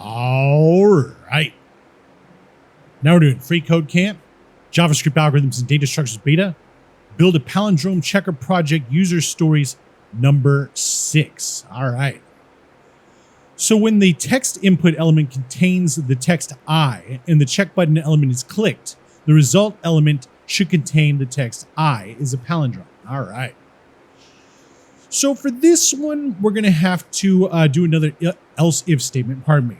All right. Now we're doing freeCodeCamp, JavaScript algorithms and data structures beta, build a Palindrome Checker project, user stories number 6. All right. So when the text input element contains the text I and the check button element is clicked, the result element should contain the text I is a palindrome. All right. So for this one, we're going to have to do another else if statement. Pardon me.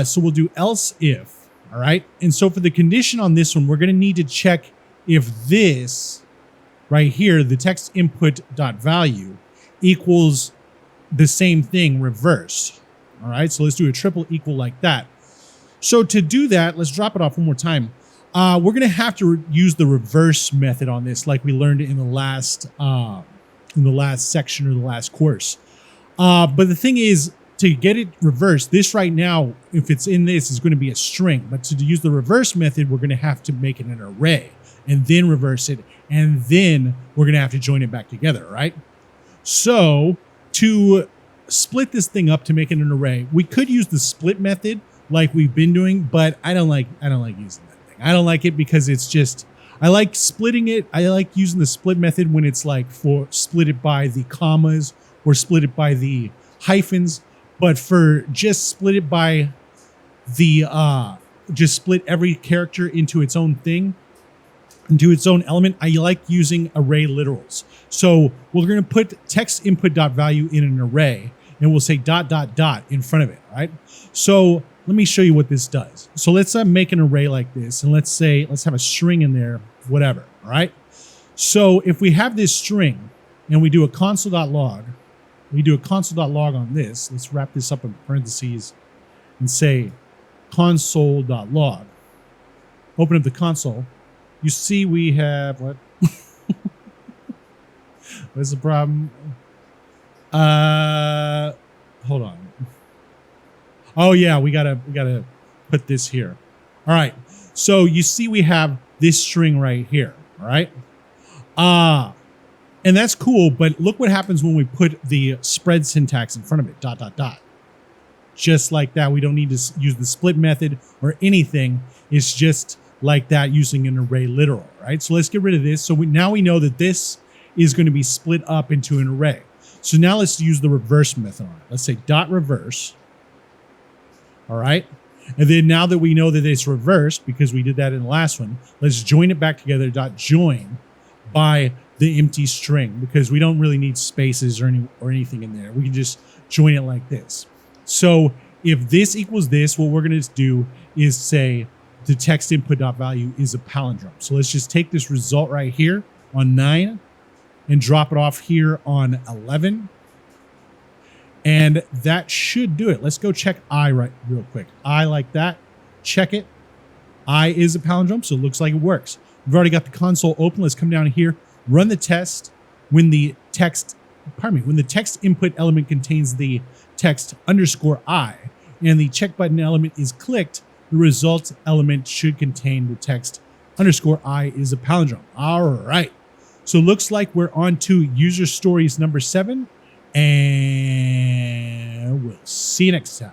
So we'll do else if. All right. And so for the condition on this one, we're going to need to check if this right here, the text input dot value equals the same thing reversed. All right. So let's do a triple equal like that. So to do that, let's drop it off one more time. We're going to have to use the reverse method on this, like we learned in the last section or the last course. But the thing is, to get it reversed, this right now, if it's in this, is going to be a string. But to use the reverse method, we're going to have to make it an array and then reverse it. And then we're going to have to join it back together, right? So to split this thing up to make it an array, we could use the split method like we've been doing, but I don't like using that thing. I don't like it because it's just, I like splitting it. I like using the split method when it's like for split it by the commas or split it by the hyphens. But for just split it by the, just split every character into its own thing, into its own element, I like using array literals. So we're going to put text input dot value in an array and we'll say dot dot dot in front of it, right? So let me show you what this does. So let's make an array like this, and let's have a string in there, whatever, all right? So if we have this string and we do a console.log, on this, let's wrap this up in parentheses and say console.log. Open up the console. You see we have, what? What's the problem? Hold on. Oh yeah, we gotta put this here. All right. So you see we have this string right here. All right. And that's cool, but look what happens when we put the spread syntax in front of it, dot, dot, dot. Just like that. We don't need to use the split method or anything. It's just like that using an array literal, right? So let's get rid of this. So now we know that this is going to be split up into an array. So now let's use the reverse method on it. Let's say dot reverse. All right. And then now that we know that it's reversed, because we did that in the last one, let's join it back together, dot join by the empty string, because we don't really need spaces or anything in there. We can just join it like this. So if this equals this, what we're going to do is say the text input dot value is a palindrome. So let's just take this result right here on 9 and drop it off here on 11. And that should do it. Let's go check I real quick. I like that. Check it. I is a palindrome, so it looks like it works. We've already got the console open. Let's come down here, run the test. When the text input element contains the text underscore I and the check button element is clicked, the result element should contain the text underscore I is a palindrome. All right. So it looks like we're on to user stories number 7. And we'll see you next time.